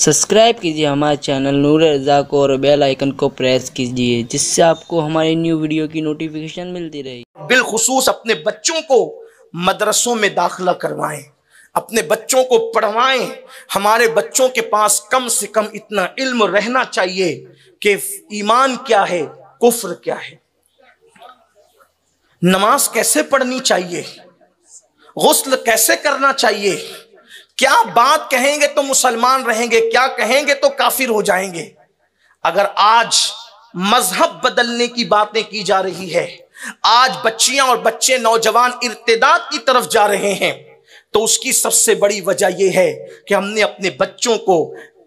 Subscribe कीजिए हमारे channel नूर रज़ा को और बेल आइकन को प्रेस कीजिए जिससे आपको हमारी न्यू वीडियो की नोटिफिकेशन मिलती रहे। बिलखुसूस अपने बच्चों को मदरसों में दाखिला करवाएं, अपने बच्चों को पढ़वाएं। हमारे बच्चों के पास कम से कम इतना इल्म रहना चाहिए कि ईमान क्या है, कुफ्र क्या है, नमाज कैसे पढ़नी चाहिए, गुस्ल कैसे करना चाहिए, क्या बात कहेंगे तो मुसलमान रहेंगे, क्या कहेंगे तो काफिर हो जाएंगे। अगर आज मजहब बदलने की बातें की जा रही है, आज बच्चियां और बच्चे नौजवान इर्तिदाद की तरफ जा रहे हैं, तो उसकी सबसे बड़ी वजह यह है कि हमने अपने बच्चों को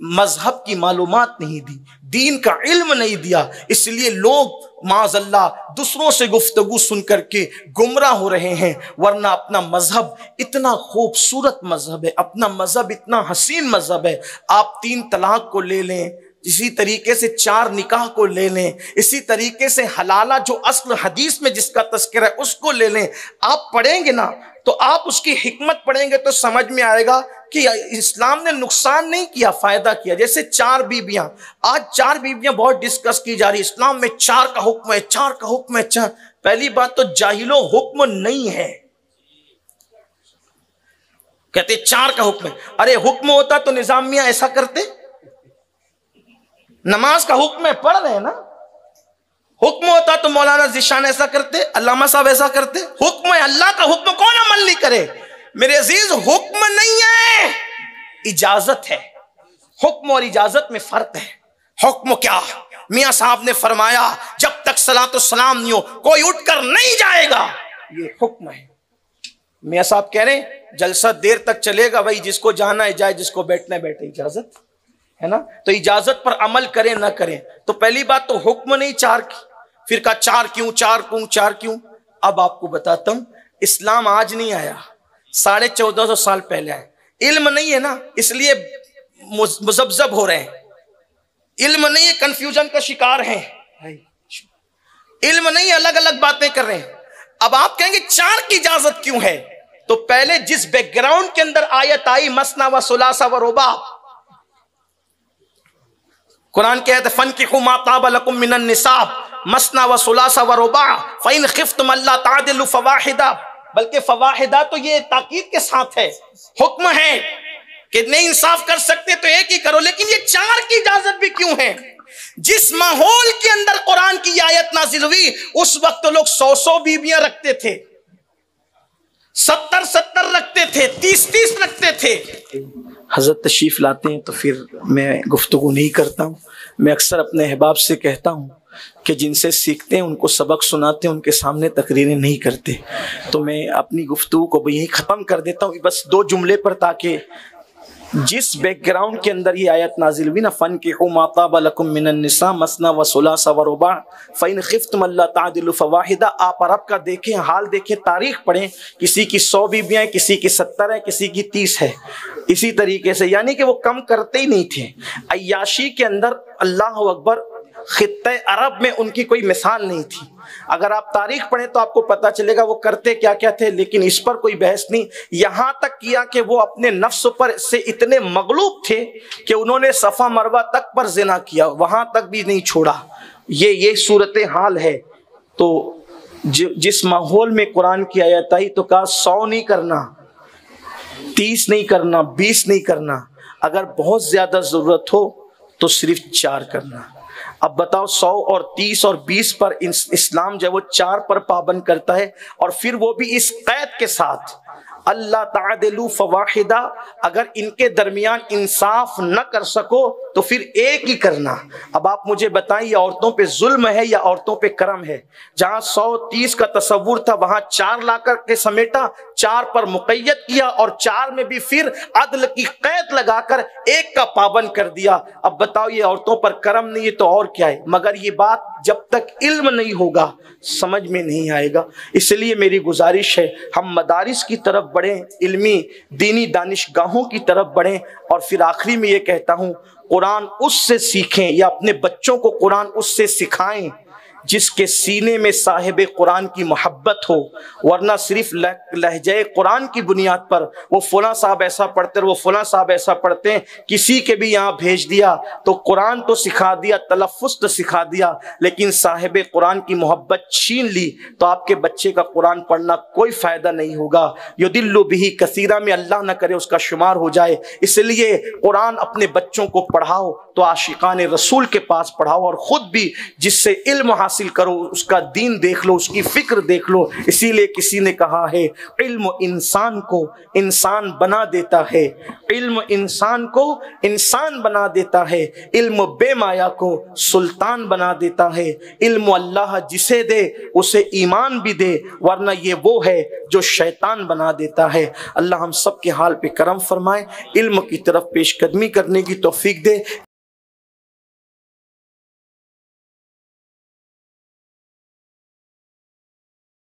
मजहब की मालूमात नहीं दी, दीन का इल्म नहीं दिया। इसलिए लोग माज़अल्लाह दूसरों से गुफ्तगू सुन करके गुमराह हो रहे हैं। वरना अपना मजहब इतना खूबसूरत मजहब है, अपना मजहब इतना हसीन मजहब है। आप 3 तलाक को ले लें, इसी तरीके से 4 निकाह को ले लें, इसी तरीके से हलाला जो असल हदीस में जिसका तस्करा है उसको ले लें। आप पढ़ेंगे ना तो आप उसकी हिकमत पढ़ेंगे तो समझ में आएगा कि इस्लाम ने नुकसान नहीं किया, फायदा किया। जैसे 4 बीवियां, आज 4 बीवियां बहुत डिस्कस की जा रही। इस्लाम में 4 का हुक्म है, 4 का हुक्म है, 4। पहली बात तो जाहिलो हुक्म नहीं है, कहते 4 का हुक्म है। अरे हुक्म होता तो निजामिया ऐसा करते। नमाज का हुक्म है, पढ़ रहे हैं ना। हुक्म होता तो मौलाना ज़ीशान ऐसा करते, अल्लामा साहब ऐसा करते। हुक्म है, अल्लाह का हुक्म कौन अमल नहीं करे। मेरे अजीज, हुक्म नहीं है, इजाजत है। हुक्म और इजाजत में फर्क है। हुक्म क्या, मियां साहब ने फरमाया जब तक सलातो सलाम नहीं हो कोई उठकर नहीं जाएगा, ये हुक्म है। मियां साहब कह रहे हैं जलसा देर तक चलेगा, भाई जिसको जाना है जाए, जिसको बैठना है बैठे, इजाजत है ना। तो इजाजत पर अमल करें ना करें। तो पहली बात तो हुक्म नहीं 4 की। फिर कहा 4 क्यों, 4 क्यों, 4 क्यों। अब आपको बताता हूं, इस्लाम आज नहीं आया, 1450 साल पहले आया। इल्म नहीं है ना, इसलिए मुजब्जब हो रहे हैं। इल्म नहीं है, कंफ्यूजन का शिकार हैं। इल्म नहीं है, अलग अलग बातें कर रहे हैं। अब आप कहेंगे 4 की इजाजत क्यों है। तो पहले जिस बैकग्राउंड के अंदर आयत आई, मसना व सुलासा व रुबा, कुरान कहता है फनकिहू मा ताब लकुम मिनन निसाब मसना व सुलासा व रुबा फइन खिफ्तुम अल्ला तादिलु फवाहिदा। बल्कि फवाहिदा तो ये ताकीद के साथ है, हुक्म है कि नहीं इंसाफ कर सकते तो एक ही करो। लेकिन ये 4 की इजाजत भी क्यों है। जिस माहौल के अंदर कुरान की आयत नाजिल हुई, उस वक्त तो लोग 100 बीवियां रखते थे, 70 रखते थे, 30 रखते थे। हजरत तशरीफ लाते हैं तो फिर मैं गुफ्तगू नहीं करता हूँ। मैं अक्सर अपने अहबाब से कहता हूँ कि जिनसे सीखते हैं उनको सबक सुनाते हैं, उनके सामने तकरीरें नहीं करते। तो मैं अपनी गुफ्तगू को यही ख़त्म कर देता हूँ बस 2 जुमले पर, ताकि जिस बैकग्राउंड के अंदर ये आयत नाजिल हुई ना, फनकिहू मा ताब लकुम मिनन निसा मसना व सुलासा व रुबा फइन खिफ्तुम अल्ला तादिलु फवाहिदा। आप अरब का देखें, हाल देखें, तारीख पढ़ें, किसी की 100 बीवियां, किसी की 70 है, किसी की 30 है। इसी तरीके से यानी कि वो कम करते ही नहीं थे। अय्याशी के अंदर अल्लाह अकबर, खित्ते अरब में उनकी कोई मिसाल नहीं थी। अगर आप तारीख पढ़ें तो आपको पता चलेगा वो करते क्या क्या थे। लेकिन इस पर कोई बहस नहीं। यहां तक किया कि वो अपने नफ्स पर से इतने मगलूब थे कि उन्होंने सफा मरवा तक पर जिना किया, वहां तक भी नहीं छोड़ा। ये सूरत हाल है। तो जिस माहौल में कुरान की आयत आई तो कहा 100 नहीं करना, 30 नहीं करना, 20 नहीं करना, अगर बहुत ज्यादा जरूरत हो तो सिर्फ 4 करना। अब बताओ 100 और 30 और 20 पर इस्लाम जो है वो 4 पर पाबंद करता है। और फिर वो भी इस कैद के साथ, अल्लाह तादिलु फवाहिदा, अगर इनके दरमियान इंसाफ न कर सको तो फिर एक ही करना। अब आप मुझे बताएं, ये औरतों पे जुल्म है या औरतों पे करम है। जहां 130 का तस्वुर था वहां 4 लाकर के समेटा, 4 पर मुक़य्यद किया और 4 में भी फिर अदल की कैद लगाकर 1 का पाबंद कर दिया। अब बताओ ये औरतों पर करम नहीं है तो और क्या है। मगर ये बात जब तक इल्म नहीं होगा समझ में नहीं आएगा। इसलिए मेरी गुजारिश है हम मदारिस की तरफ बढ़ें, इल्मी दीनी दानिशगाहों की तरफ बढ़ें। और फिर आखिरी में ये कहता हूँ, कुरान उससे सीखें या अपने बच्चों को कुरान उससे सिखाएं جس کے سینے میں صاحب قرآن کی محبت ہو، ورنہ صرف لہجہ قرآن کی بنیاد پر وہ فلاں صاحب ایسا پڑھتے ہیں، وہ فلاں صاحب ایسا پڑھتے ہیں، کسی کے بھی یہاں بھیج دیا تو قرآن تو سکھا دیا، تلفظ تو سکھا دیا، لیکن صاحب قرآن کی محبت چھین لی تو آپ کے بچے کا قرآن پڑھنا کوئی فائدہ نہیں ہوگا۔ یدل بہ کثیرا میں اللہ نہ کرے اس کا شمار ہو جائے۔ اس لیے قرآن اپنے بچوں کو پڑھاؤ تو عاشقان رسول کے پاس پڑھاؤ، اور خود بھی جس سے علم حاصل کرو، اس کا دین دیکھ لو، اس کی فکر دیکھ لو۔ اسی لیے کسی نے کہا ہے علم انسان کو انسان بنا دیتا ہے، علم انسان کو انسان بنا دیتا ہے، علم بے مایا کو سلطان بنا دیتا ہے۔ علم اللہ جسے دے اسے ایمان بھی دے، ورنہ یہ وہ ہے جو شیطان بنا دیتا ہے۔ اللہ ہم سب کے حال پہ کرم فرمائے، علم کی طرف پیش قدمی کرنے کی توفیق دے۔